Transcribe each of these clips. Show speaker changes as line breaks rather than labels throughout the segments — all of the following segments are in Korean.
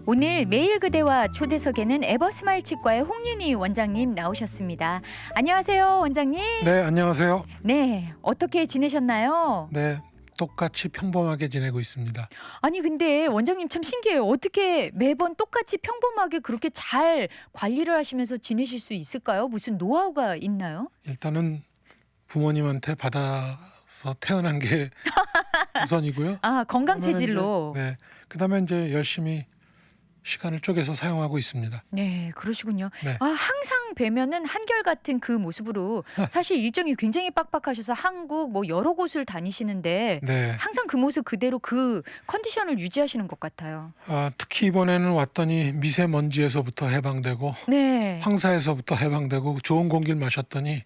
오늘 매일 그대와 초대석에는 에버스마일 치과의 홍윤희 원장님 나오셨습니다. 안녕하세요, 원장님.
네, 안녕하세요.
네, 어떻게 지내셨나요?
네, 똑같이 평범하게 지내고 있습니다.
아니 근데 원장님 참 신기해요. 어떻게 매번 똑같이 평범하게 그렇게 잘 관리를 하시면서 지내실 수 있을까요? 무슨 노하우가 있나요?
일단은 부모님한테 받아서 태어난 게 우선이고요.
아, 건강
그러면은
체질로.
네, 그다음에 이제 열심히 시간을 쪼개서 사용하고 있습니다.
네, 그러시군요.
네.
아, 항상 뵈면은 한결같은 그 모습으로 사실 일정이 굉장히 빡빡하셔서 한국 뭐 여러 곳을 다니시는데
네,
항상 그 모습 그대로 그 컨디션을 유지하시는 것 같아요.
특히 이번에는 왔더니 미세먼지에서부터 해방되고
네.
황사에서부터 해방되고 좋은 공기를 마셨더니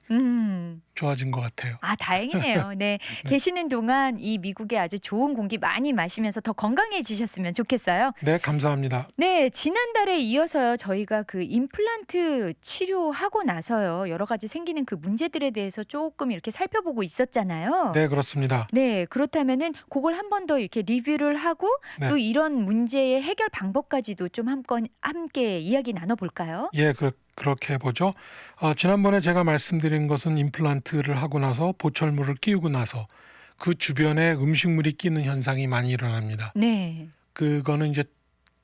좋아진 것 같아요.
아, 다행이네요. 네. 계시는 동안 이 미국의 아주 좋은 공기 많이 마시면서 더 건강해지셨으면 좋겠어요.
네, 감사합니다.
네, 지난달에 이어서요. 저희가 그 임플란트 치료하고 나서요. 여러 가지 생기는 그 문제들에 대해서 조금 이렇게 살펴보고 있었잖아요.
네, 그렇습니다.
네, 그렇다면은 그걸 한 번 더 이렇게 리뷰를 하고
네.
또 이런 문제의 해결 방법까지도 좀 함께 이야기 나눠볼까요?
예, 그렇게 해보죠. 지난번에 제가 말씀드린 것은 임플란트를 하고 나서 보철물을 끼우고 나서 그 주변에 음식물이 끼는 현상이 많이 일어납니다.
네.
그거는 이제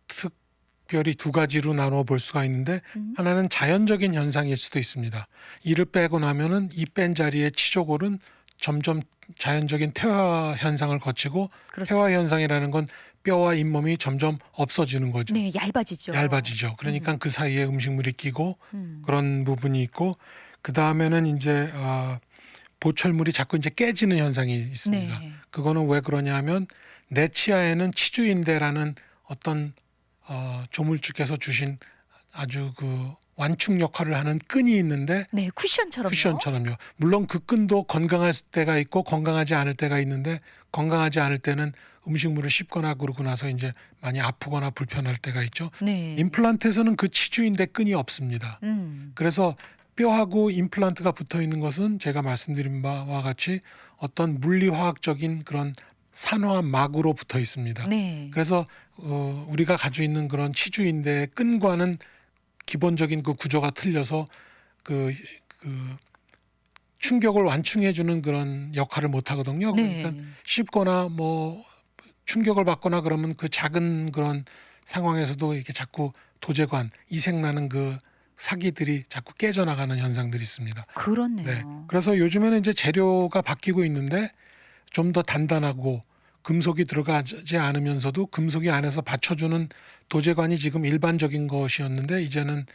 특별히 두 가지로 나눠 볼 수가 있는데 하나는 자연적인 현상일 수도 있습니다. 이를 빼고 나면은 이 뺀 자리의 치조골은 점점 자연적인 퇴화 현상을 거치고
그렇죠.
퇴화 현상이라는 건 뼈와 잇몸이 점점 없어지는 거죠.
네, 얇아지죠.
얇아지죠. 그러니까 그 사이에 음식물이 끼고 그런 부분이 있고 그 다음에는 이제 보철물이 자꾸 이제 깨지는 현상이 있습니다.
네.
그거는 왜 그러냐면 내 치아에는 치주인대라는 어떤 조물주께서 주신 아주 그 완충 역할을 하는 끈이 있는데
네, 쿠션처럼요.
쿠션처럼요. 물론 그 끈도 건강할 때가 있고 건강하지 않을 때가 있는데 건강하지 않을 때는 음식물을 씹거나 그러고 나서 이제 많이 아프거나 불편할 때가 있죠.
네.
임플란트에서는 그 치주인대 끈이 없습니다. 그래서 뼈하고 임플란트가 붙어 있는 것은 제가 말씀드린 바와 같이 어떤 물리화학적인 그런 산화막으로 붙어 있습니다.
네.
그래서 우리가 가지고 있는 그런 치주인대의 끈과는 기본적인 그 구조가 틀려서 그 충격을 완충해주는 그런 역할을 못 하거든요.
네.
그러니까 씹거나 뭐 충격을 받거나 그러면 그 작은 그런 상황에서도 이렇게 자꾸 도제관, 이색나는 그 사기들이 자꾸 깨져나가는 현상들이 있습니다.
그렇네요.
네. 그래서 요즘에는 이제 재료가 바뀌고 있는데 좀 더 단단하고 금속이 들어가지 않으면서도 금속이 안에서 받쳐주는 도제관이 지금 일반적인 것이었는데 이제는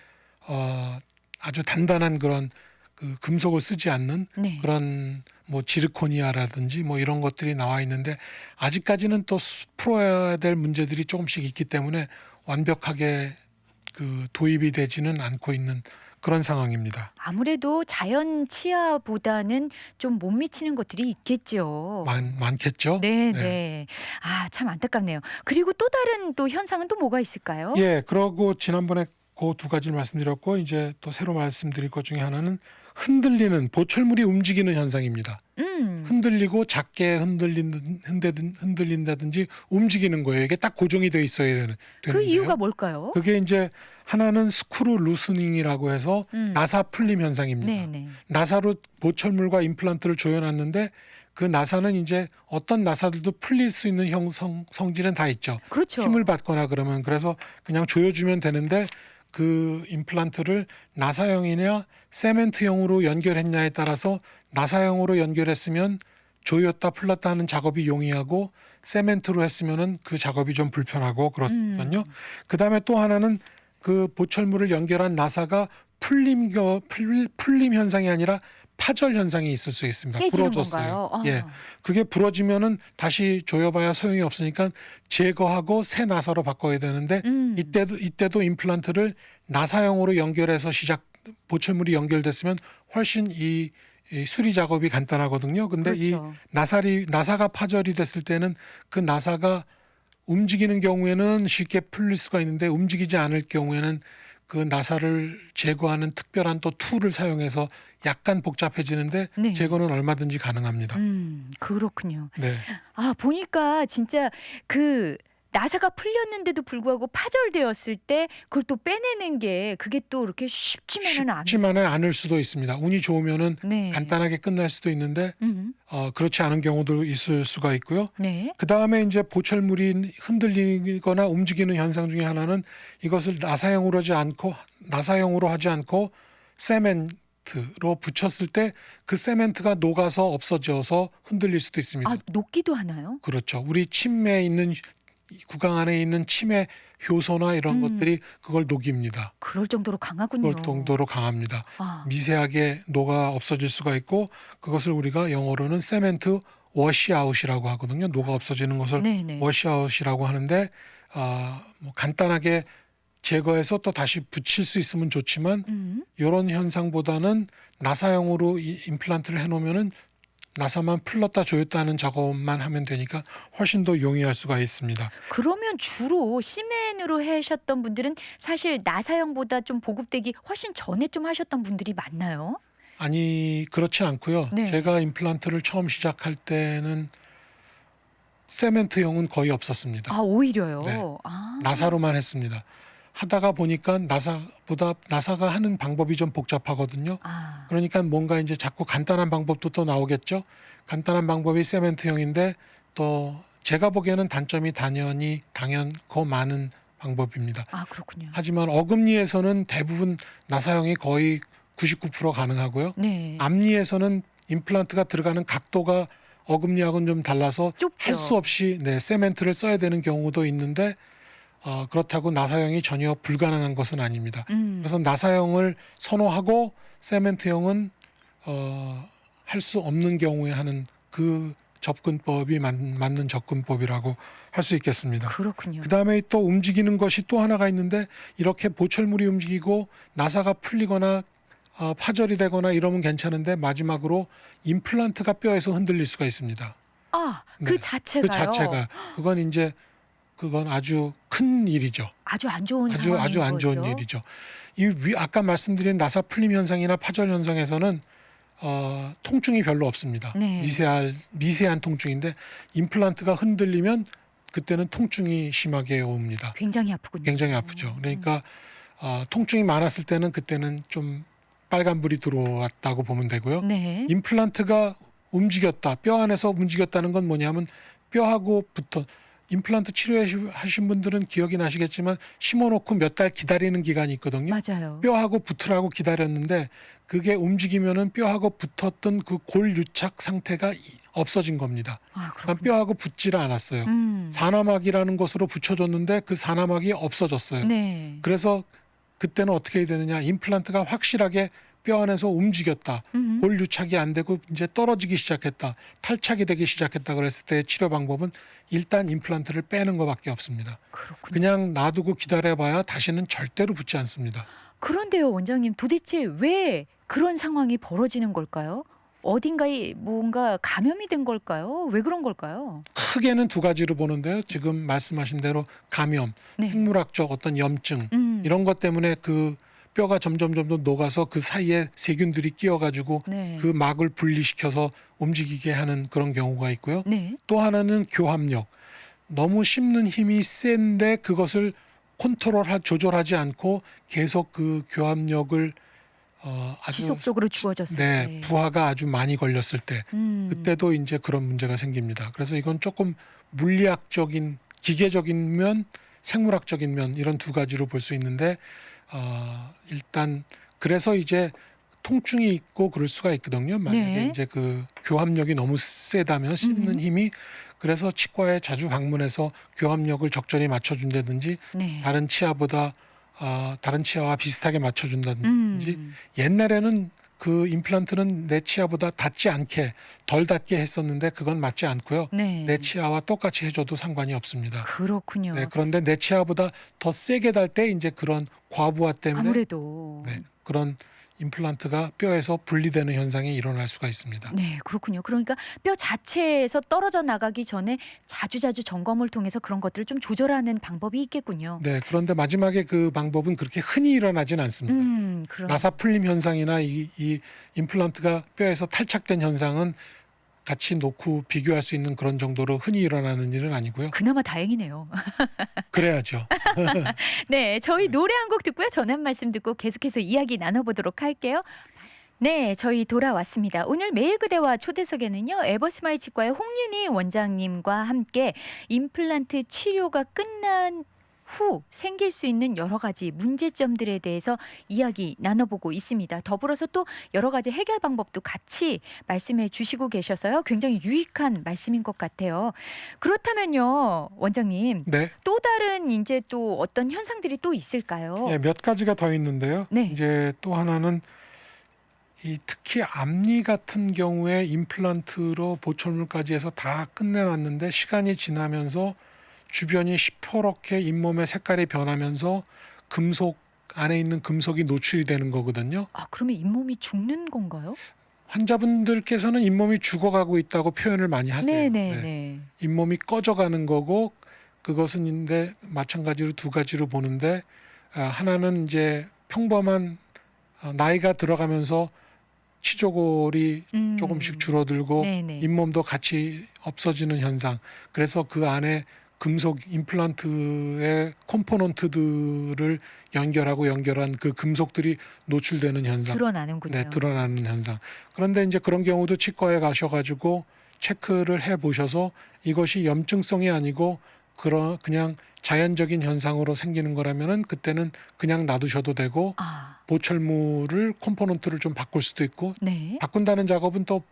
아주 단단한 그런 그 금속을 쓰지 않는
네.
그런 뭐 지르코니아라든지 뭐 이런 것들이 나와 있는데 아직까지는 또 풀어야 될 문제들이 조금씩 있기 때문에 완벽하게 그 도입이 되지는 않고 있는 그런 상황입니다.
아무래도 자연 치아보다는 좀 못 미치는 것들이 있겠죠.
많겠죠?
네, 네. 아, 참 안타깝네요. 그리고 또 다른 또 현상은 또 뭐가 있을까요?
예, 그러고 지난번에 그 두 가지를 말씀드렸고 이제 또 새로 말씀드릴 것 중에 하나는 흔들리는 보철물이 움직이는 현상입니다. 흔들리고 작게 흔들린다든지 움직이는 거예요. 이게 딱 고정이 돼 있어야 되는.
그 이유가 뭘까요?
그게 이제 하나는 스크루 루스닝이라고 해서 나사 풀림 현상입니다.
네, 네.
나사로 보철물과 임플란트를 조여놨는데 그 나사는 이제 어떤 나사들도 풀릴 수 있는 성질은 다 있죠.
그렇죠.
힘을 받거나 그러면 그래서 그냥 조여주면 되는데 그 임플란트를 나사형이냐 세멘트형으로 연결했냐에 따라서 나사형으로 연결했으면 조였다 풀렸다 하는 작업이 용이하고 세멘트로 했으면은 그 작업이 좀 불편하고 그렇거든요. 그다음에 또 하나는 그 보철물을 연결한 나사가 풀림 현상이 아니라 파절 현상이 있을 수 있습니다.
깨지는
부러졌어요.
건가요?
예, 그게 부러지면은 다시 조여봐야 소용이 없으니까 제거하고 새 나사로 바꿔야 되는데 이때도 임플란트를 나사형으로 연결해서 보철물이 연결됐으면 훨씬 이 수리 작업이 간단하거든요. 근데
그렇죠.
이 나사가 파절이 됐을 때는 그 나사가 움직이는 경우에는 쉽게 풀릴 수가 있는데 움직이지 않을 경우에는 그 나사를 제거하는 특별한 또 툴을 사용해서 약간 복잡해지는데
네.
제거는 얼마든지 가능합니다.
그렇군요.
네.
아, 보니까 진짜 그 나사가 풀렸는데도 불구하고 파절되었을 때 그걸 또 빼내는 게 그게 또 이렇게 쉽지만은 않은.
쉽지만은 않을 수도 있습니다. 운이 좋으면은
네.
간단하게 끝날 수도 있는데
음.
그렇지 않은 경우도 있을 수가 있고요.
네.
그 다음에 이제 보철물이 흔들리거나 움직이는 현상 중에 하나는 이것을 나사형으로 하지 않고 세멘트로 붙였을 때 그 세멘트가 녹아서 없어져서 흔들릴 수도 있습니다.
아, 녹기도 하나요?
그렇죠. 우리 침에 있는 구강 안에 있는 침의 효소나 이런 것들이 그걸 녹입니다.
그럴 정도로 강하군요.
그럴 정도로 강합니다.
아,
미세하게 녹아 없어질 수가 있고 그것을 우리가 영어로는 세멘트 워시아웃이라고 하거든요. 녹아 없어지는 것을
네네.
워시아웃이라고 하는데 뭐 간단하게 제거해서 또 다시 붙일 수 있으면 좋지만 이런 현상보다는 나사형으로 임플란트를 해놓으면은 나사만 풀렀다 조였다 하는 작업만 하면 되니까 훨씬 더 용이할 수가 있습니다.
그러면 주로 시멘으로 하셨던 분들은 사실 나사형보다 좀 보급되기 훨씬 전에 좀 하셨던 분들이 많나요?
아니 그렇지 않고요.
네.
제가 임플란트를 처음 시작할 때는 세멘트형은 거의 없었습니다.
아, 오히려요.
네.
아,
나사로만 했습니다. 하다가 보니까 나사가 하는 방법이 좀 복잡하거든요.
아,
그러니까 뭔가 이제 자꾸 간단한 방법도 또 나오겠죠. 간단한 방법이 세멘트형인데 또 제가 보기에는 단점이 당연코 많은 방법입니다.
아, 그렇군요.
하지만 어금니에서는 대부분 나사형이 거의 99% 가능하고요.
네.
앞니에서는 임플란트가 들어가는 각도가 어금니하고는 좀 달라서
좁죠.
할 수 없이 세멘트를 써야 되는 경우도 있는데 그렇다고 나사형이 전혀 불가능한 것은 아닙니다. 그래서 나사형을 선호하고 세멘트형은 할 수 없는 경우에 하는 그 접근법이 맞는 접근법이라고 할 수 있겠습니다.
그렇군요.
그 다음에 또 움직이는 것이 또 하나가 있는데 이렇게 보철물이 움직이고 나사가 풀리거나 파절이 되거나 이러면 괜찮은데 마지막으로 임플란트가 뼈에서 흔들릴 수가 있습니다.
아,
네.
그 자체가요.
그 자체가 그건 아주 큰 일이죠.
아주 안 좋은
아주
상황인
안 좋은
거죠.
일이죠. 아까 말씀드린 나사 풀림 현상이나 파절 현상에서는 통증이 별로 없습니다.
네.
미세한 통증인데 임플란트가 흔들리면 그때는 통증이 심하게 옵니다.
굉장히 아프군요.
굉장히 아프죠. 그러니까 통증이 많았을 때는 그때는 좀 빨간불이 들어왔다고 보면 되고요.
네.
임플란트가 움직였다. 뼈 안에서 움직였다는 건 뭐냐면 뼈하고 임플란트 치료하신 분들은 기억이 나시겠지만 심어놓고 몇 달 기다리는 기간이 있거든요.
맞아요.
뼈하고 붙으라고 기다렸는데 그게 움직이면은 뼈하고 붙었던 그 골 유착 상태가 없어진 겁니다.
아,
그러니까
그렇군요.
뼈하고 붙지를 않았어요. 사나막이라는 것으로 붙여줬는데 그 사나막이 없어졌어요.
네.
그래서 그때는 어떻게 해야 되느냐? 임플란트가 확실하게 뼈 안에서 움직였다. 골 유착이 안 되고 이제 떨어지기 시작했다. 탈착이 되기 시작했다 그랬을 때 치료 방법은 일단 임플란트를 빼는 것밖에 없습니다.
그렇군요.
그냥 놔두고 기다려봐야 다시는 절대로 붙지 않습니다.
그런데요, 원장님, 도대체 왜 그런 상황이 벌어지는 걸까요? 어딘가에 뭔가 감염이 된 걸까요? 왜 그런 걸까요?
크게는 두 가지로 보는데요. 지금 말씀하신 대로 감염,
네.
생물학적 어떤 염증
이런
이런 것 때문에 그 뼈가 점점 녹아서 그 사이에 세균들이 끼어가지고
네.
그 막을 분리시켜서 움직이게 하는 그런 경우가 있고요.
네.
또 하나는 교합력. 너무 씹는 힘이 센데 그것을 조절하지 않고 계속 그 교합력을 아주
지속적으로 주어졌을 때.
부하가 아주 많이 걸렸을 때 그때도 이제 그런 문제가 생깁니다. 그래서 이건 조금 물리학적인, 기계적인 면, 생물학적인 면 이런 두 가지로 볼 수 있는데 일단 그래서 이제 통증이 있고 그럴 수가 있거든요. 만약에
네.
이제 그 교합력이 너무 세다면 씹는 힘이 그래서 치과에 자주 방문해서 교합력을 적절히 맞춰준다든지
네.
다른 치아와 비슷하게 맞춰준다든지 옛날에는 그 임플란트는 내 치아보다 닿지 않게 덜 닿게 했었는데 그건 맞지 않고요.
네.
내 치아와 똑같이 해줘도 상관이 없습니다.
그렇군요.
네, 그런데 내 치아보다 더 세게 달 때 이제 그런 과부하 때문에
아무래도
그런 임플란트가 뼈에서 분리되는 현상이 일어날 수가 있습니다.
네, 그렇군요. 그러니까 뼈 자체에서 떨어져 나가기 전에 자주자주 점검을 통해서 그런 것들을 좀 조절하는 방법이 있겠군요.
네, 그런데 마지막에 그 방법은 그렇게 흔히 일어나진 않습니다.
그런
나사 풀림 현상이나 이 임플란트가 뼈에서 탈착된 현상은 같이 놓고 비교할 수 있는 그런 정도로 흔히 일어나는 일은 아니고요.
그나마 다행이네요.
그래야죠.
네, 저희 노래 한 곡 듣고요. 전화 한 말씀 듣고 계속해서 이야기 나눠보도록 할게요. 네, 저희 돌아왔습니다. 오늘 매일 그대와 초대석에는요, 에버스마일 치과의 홍윤희 원장님과 함께 임플란트 치료가 끝난 후 생길 수 있는 여러 가지 문제점들에 대해서 이야기 나눠보고 있습니다. 더불어서 또 여러 가지 해결 방법도 같이 말씀해 주시고 계셔서요. 굉장히 유익한 말씀인 것 같아요. 그렇다면요, 원장님,
네,
또 다른 이제 또 어떤 현상들이 또 있을까요?
예, 몇 가지가 더 있는데요.
네.
이제 또 하나는 이 특히 앞니 같은 경우에 임플란트로 보철물까지 해서 다 끝내놨는데 시간이 지나면서 주변이 시퍼렇게 잇몸의 색깔이 변하면서 금속 안에 있는 금속이 노출이 되는 거거든요.
아, 그러면 잇몸이 죽는 건가요?
환자분들께서는 잇몸이 죽어가고 있다고 표현을 많이 하세요.
네네네.
잇몸이 꺼져가는 거고 그것은 인데 마찬가지로 두 가지로 보는데 하나는 이제 평범한 나이가 들어가면서 치조골이 조금씩 줄어들고
네네.
잇몸도 같이 없어지는 현상. 그래서 그 안에 금속 임플란트의 컴포넌트들을 연결한 그 금속들이 노출되는 현상.
드러나는군요.
네, 드러나는 현상. 그런데 이제 그런 경우도 치과에 가셔가지고 체크를 해 보셔서 이것이 염증성이 아니고 그냥 자연적인 현상으로 생기는 거라면은 그때는 그냥 놔두셔도 되고
아,
보철물을 컴포넌트를 좀 바꿀 수도 있고
네.
바꾼다는 작업은 또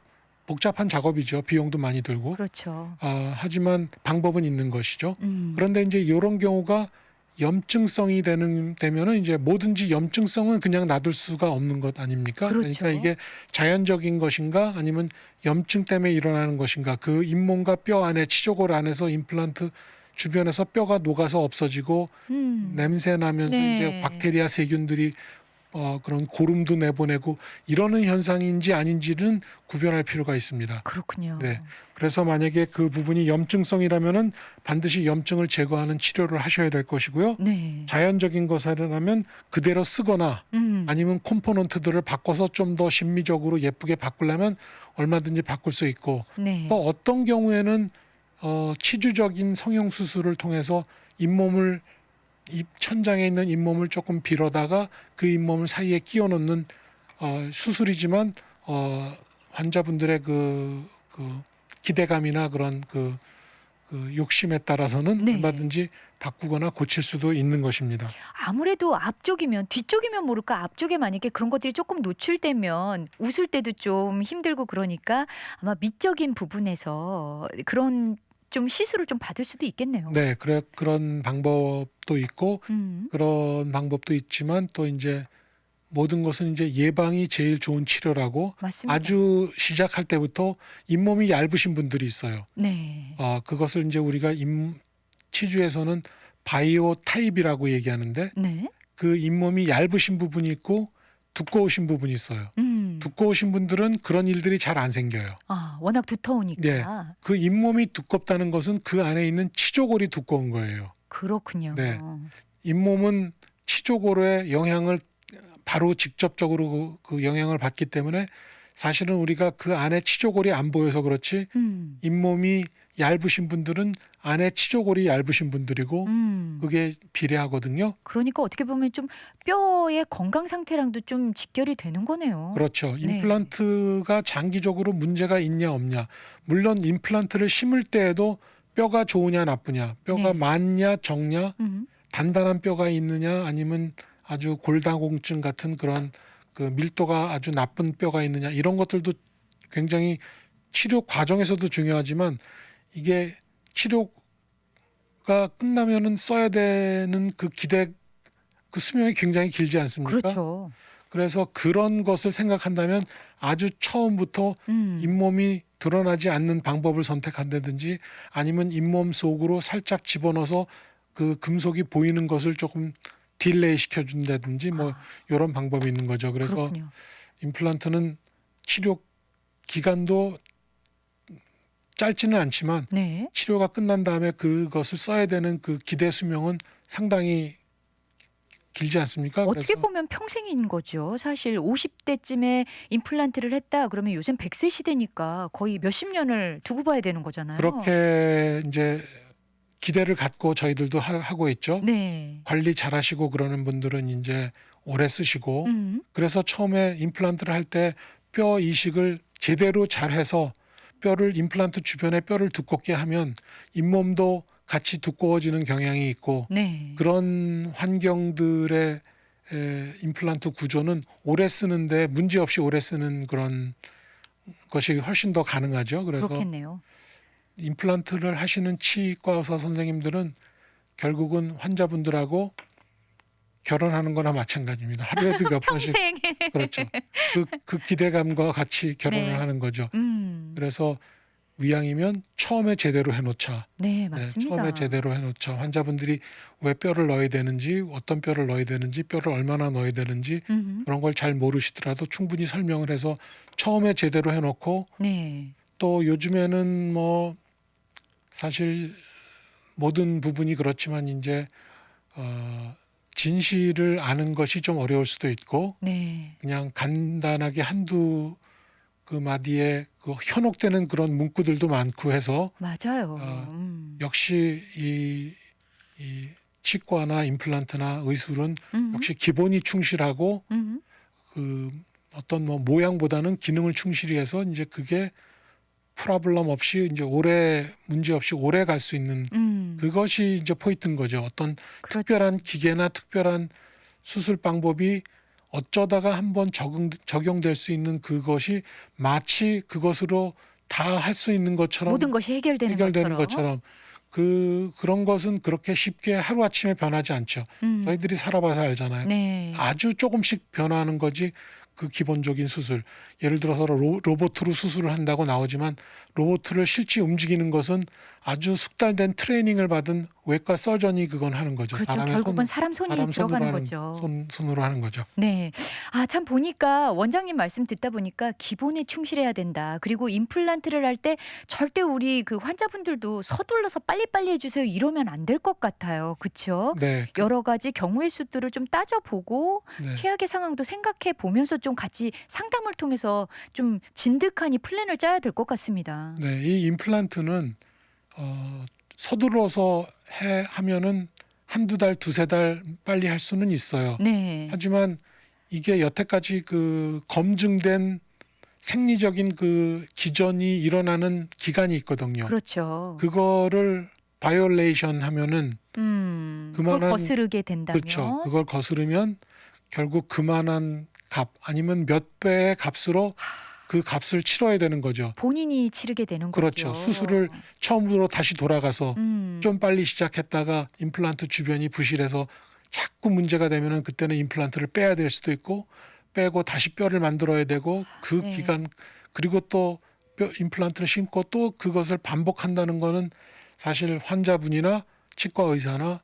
복잡한 작업이죠. 비용도 많이 들고.
그렇죠.
하지만 방법은 있는 것이죠.
음.
그런데 이제 이런 경우가 염증성이 되면은 이제 뭐든지 염증성은 그냥 놔둘 수가 없는 것 아닙니까?
그렇죠.
그러니까 이게 자연적인 것인가 아니면 염증 때문에 일어나는 것인가? 그 잇몸과 뼈 안에 치조골 안에서 임플란트 주변에서 뼈가 녹아서 없어지고 냄새 나면서
네.
이제 박테리아 세균들이 그런 고름도 내보내고 이러는 현상인지 아닌지는 구별할 필요가 있습니다.
그렇군요.
네. 그래서 만약에 그 부분이 염증성이라면은 반드시 염증을 제거하는 치료를 하셔야 될 것이고요.
네.
자연적인 것이라면 그대로 쓰거나
음.
아니면 컴포넌트들을 바꿔서 좀 더 심미적으로 예쁘게 바꾸려면 얼마든지 바꿀 수 있고
네.
또 어떤 경우에는 치주적인 성형 수술을 통해서 잇몸을 입 천장에 있는 잇몸을 조금 빌어다가 그 잇몸을 사이에 끼워 넣는 수술이지만 환자분들의 그 기대감이나 그런 그 욕심에 따라서는
네.
얼마든지 바꾸거나 고칠 수도 있는 것입니다.
아무래도 앞쪽이면 뒤쪽이면 모를까 앞쪽에 만약에 그런 것들이 조금 노출되면 웃을 때도 좀 힘들고 그러니까 아마 미적인 부분에서 그런 좀 시술을 좀 받을 수도 있겠네요.
네, 그런 방법도 있고 그런 방법도 있지만 또 이제 모든 것은 이제 예방이 제일 좋은 치료라고
맞습니다.
아주 시작할 때부터 잇몸이 얇으신 분들이 있어요.
네.
그것을 이제 우리가 치주에서는 바이오 타입이라고 얘기하는데
네.
그 잇몸이 얇으신 부분이 있고 두꺼우신 부분이 있어요. 두꺼우신 분들은 그런 일들이 잘 안 생겨요.
아, 워낙 두터우니까.
네. 그 잇몸이 두껍다는 것은 그 안에 있는 치조골이 두꺼운 거예요.
그렇군요.
네. 잇몸은 치조골의 영향을 바로 직접적으로 그 영향을 받기 때문에 사실은 우리가 그 안에 치조골이 안 보여서 그렇지 잇몸이 얇으신 분들은 안에 치조골이 얇으신 분들이고 그게 비례하거든요.
그러니까 어떻게 보면 좀 뼈의 건강 상태랑도 좀 직결이 되는 거네요.
그렇죠.
네.
임플란트가 장기적으로 문제가 있냐 없냐. 물론 임플란트를 심을 때에도 뼈가 좋으냐 나쁘냐, 뼈가
네.
많냐 적냐, 단단한 뼈가 있느냐 아니면 아주 골다공증 같은 그런 그 밀도가 아주 나쁜 뼈가 있느냐 이런 것들도 굉장히 치료 과정에서도 중요하지만 이게 치료가 끝나면은 써야 되는 그 수명이 굉장히 길지 않습니까?
그렇죠.
그래서 그런 것을 생각한다면 아주 처음부터 잇몸이 드러나지 않는 방법을 선택한다든지 아니면 잇몸 속으로 살짝 집어넣어서 그 금속이 보이는 것을 조금 딜레이 시켜준다든지 뭐 이런 방법이 있는 거죠. 그래서
그렇군요.
임플란트는 치료 기간도 짧지는 않지만
네.
치료가 끝난 다음에 그것을 써야 되는 그 기대 수명은 상당히 길지 않습니까?
어떻게
그래서
보면 평생인 거죠. 사실 50대쯤에 임플란트를 했다 그러면 요즘 100세 시대니까 거의 몇십 년을 두고 봐야 되는 거잖아요.
그렇게 이제 기대를 갖고 저희들도 하고 있죠.
네.
관리 잘하시고 그러는 분들은 이제 오래 쓰시고 그래서 처음에 임플란트를 할 때 뼈 이식을 제대로 잘해서 뼈를 임플란트 주변에 뼈를 두껍게 하면 잇몸도 같이 두꺼워지는 경향이 있고
네.
그런 환경들의 임플란트 구조는 오래 쓰는데 문제 없이 오래 쓰는 그런 것이 훨씬 더 가능하죠. 그래서
그렇겠네요.
임플란트를 하시는 치과 의사 선생님들은 결국은 환자분들하고 결혼하는 거나 마찬가지입니다. 하루에도 몇 번씩
평생.
그렇죠. 그 기대감과 같이 결혼을
네.
하는 거죠. 그래서 위양이면 처음에 제대로 해놓자.
네, 맞습니다.
처음에 제대로 해놓자. 환자분들이 왜 뼈를 넣어야 되는지, 어떤 뼈를 넣어야 되는지, 뼈를 얼마나 넣어야 되는지 그런 걸 잘 모르시더라도 충분히 설명을 해서 처음에 제대로 해놓고
네.
또 요즘에는 뭐 사실 모든 부분이 그렇지만 이제 진실을 아는 것이 좀 어려울 수도 있고
네.
그냥 간단하게 한두 그 마디에 그 현혹되는 그런 문구들도 많고 해서
맞아요.
역시 이 치과나 임플란트나 의술은 역시 기본이 충실하고 그 어떤 뭐 모양보다는 기능을 충실히 해서 이제 그게 프로블럼 없이 이제 문제 없이 오래 갈 수 있는 그것이 이제 포인트인 거죠. 어떤
그렇죠.
특별한 기계나 특별한 수술 방법이 어쩌다가 한번 적용될 수 있는 그것이 마치 그것으로 다 할 수 있는 것처럼
모든 것이 해결되는
것처럼 그런 것은 그렇게 쉽게 하루아침에 변하지 않죠. 저희들이 살아봐서 알잖아요.
네.
아주 조금씩 변화하는 거지 그 기본적인 수술. 예를 들어서 로봇으로 수술을 한다고 나오지만 로봇을 실제 움직이는 것은 아주 숙달된 트레이닝을 받은 외과 서전이 그건 하는 거죠.
그렇죠. 결국은 사람 손이 들어가는 거죠.
손으로 하는 거죠.
네. 참 보니까 원장님 말씀 듣다 보니까 기본에 충실해야 된다. 그리고 임플란트를 할 때 절대 우리 그 환자분들도 서둘러서 빨리빨리 해주세요 이러면 안 될 것 같아요. 그렇죠?
네.
여러 가지 경우의 수들을 좀 따져보고
네.
최악의 상황도 생각해 보면서 좀 같이 상담을 통해서 좀 진득하니 플랜을 짜야 될 것 같습니다.
네, 이 임플란트는 서둘러서 하면은 한두 달, 두세 달 빨리 할 수는 있어요.
네.
하지만 이게 여태까지 그 검증된 생리적인 그 기전이 일어나는 기간이 있거든요.
그렇죠.
그거를 바이올레이션 하면은
그걸 거스르게 된다면
그렇죠. 그걸 거스르면 결국 그만한 값 아니면 몇 배의 값으로 그 값을 치러야 되는 거죠.
본인이 치르게 되는
그렇죠.
거죠.
수술을 처음으로 다시 돌아가서
음.
좀 빨리 시작했다가 임플란트 주변이 부실해서 자꾸 문제가 되면은 그때는 임플란트를 빼야 될 수도 있고 빼고 다시 뼈를 만들어야 되고 그
네.
기간 그리고 또 임플란트를 심고 또 그것을 반복한다는 거는 사실 환자분이나 치과 의사나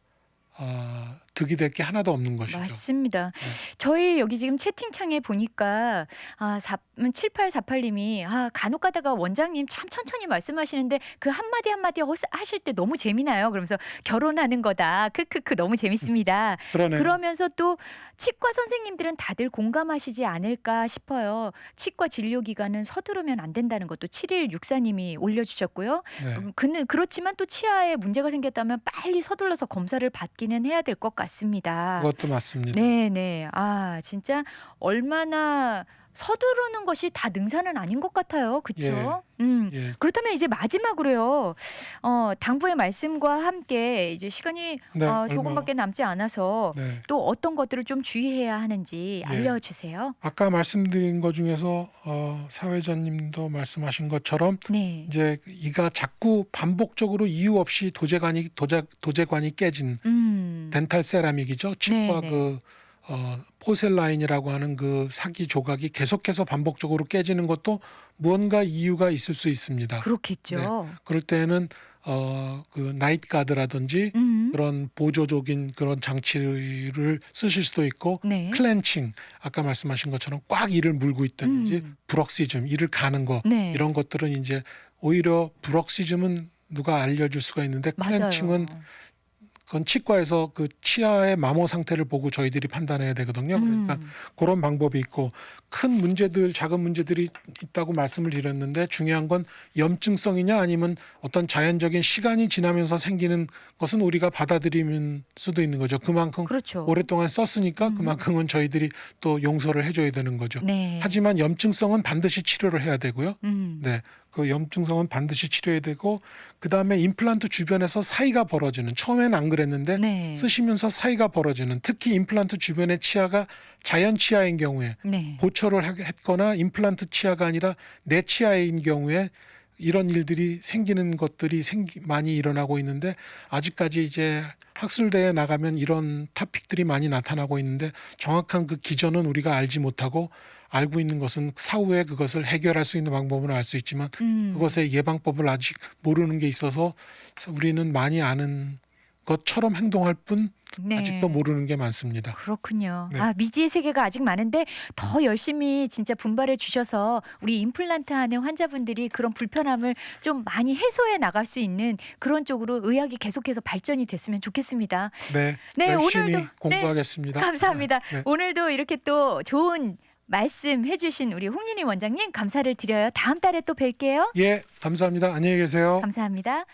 득이 될 게 하나도 없는 것이죠.
맞습니다. 저희 여기 지금 채팅창에 보니까 7848님이 간혹 가다가 원장님 참 천천히 말씀하시는데 그 한마디 한마디 하실 때 너무 재미나요. 그러면서 결혼하는 거다. 크크크 너무 재밌습니다.
그러네요.
그러면서 또 치과 선생님들은 다들 공감하시지 않을까 싶어요. 치과 진료 기간은 서두르면 안 된다는 것도 7164님이 올려주셨고요.
네.
그렇지만 또 치아에 문제가 생겼다면 빨리 서둘러서 검사를 받기는 해야 될 것 같습니다.
그것도 맞습니다.
네네. 진짜 얼마나 서두르는 것이 다 능사는 아닌 것 같아요. 그렇죠?
예.
그렇다면 이제 마지막으로요. 당부의 말씀과 함께 이제 시간이
네,
조금밖에 남지 않아서
네.
또 어떤 것들을 좀 주의해야 하는지
예.
알려주세요.
아까 말씀드린 것 중에서 사회자님도 말씀하신 것처럼
네.
이제 이가 자꾸 반복적으로 이유 없이 도제관이 깨진 덴탈 세라믹이죠. 치과
네네.
그 포셀라인이라고 하는 그 사기 조각이 계속해서 반복적으로 깨지는 것도 무언가 이유가 있을 수 있습니다.
그렇겠죠.
그럴 때는 그 나이트 가드라든지 그런 보조적인 그런 장치를 쓰실 수도 있고
네.
클렌칭 아까 말씀하신 것처럼 꽉 이를 물고 있다든지 브럭시즘 이를 가는 거
네.
이런 것들은 이제 오히려 브럭시즘은 누가 알려줄 수가 있는데 클렌칭은
맞아요.
그건 치과에서 그 치아의 마모 상태를 보고 저희들이 판단해야 되거든요. 그러니까 그런 방법이 있고 큰 문제들, 작은 문제들이 있다고 말씀을 드렸는데 중요한 건 염증성이냐 아니면 어떤 자연적인 시간이 지나면서 생기는 것은 우리가 받아들이는 수도 있는 거죠. 그만큼
그렇죠.
오랫동안 썼으니까 그만큼은 저희들이 또 용서를 해줘야 되는 거죠.
네.
하지만 염증성은 반드시 치료를 해야 되고요.
음.
네, 그 염증성은 반드시 치료해야 되고 그 다음에 임플란트 주변에서 사이가 벌어지는 처음엔 안 그랬는데
네.
쓰시면서 사이가 벌어지는 특히 임플란트 주변의 치아가 자연 치아인 경우에
네.
보초를 했거나 임플란트 치아가 아니라 내 치아인 경우에 이런 일들이 생기는 것들이 많이 일어나고 있는데 아직까지 이제 학술대에 나가면 이런 토픽들이 많이 나타나고 있는데 정확한 그 기전은 우리가 알지 못하고 알고 있는 것은 사후에 그것을 해결할 수 있는 방법은 알 수 있지만 그것의 예방법을 아직 모르는 게 있어서 우리는 많이 아는 것처럼 행동할 뿐
네.
아직도 모르는 게 많습니다.
그렇군요.
네.
아, 미지의 세계가 아직 많은데 더 열심히 진짜 분발해 주셔서 우리 임플란트 하는 환자분들이 그런 불편함을 좀 많이 해소해 나갈 수 있는 그런 쪽으로 의학이 계속해서 발전이 됐으면 좋겠습니다.
네,
네,
열심히
오늘도
공부하겠습니다.
감사합니다.
네.
오늘도 이렇게 또 좋은 말씀 해주신 우리 홍윤희 원장님 감사를 드려요. 다음 달에 또 뵐게요.
예, 감사합니다. 안녕히 계세요.
감사합니다.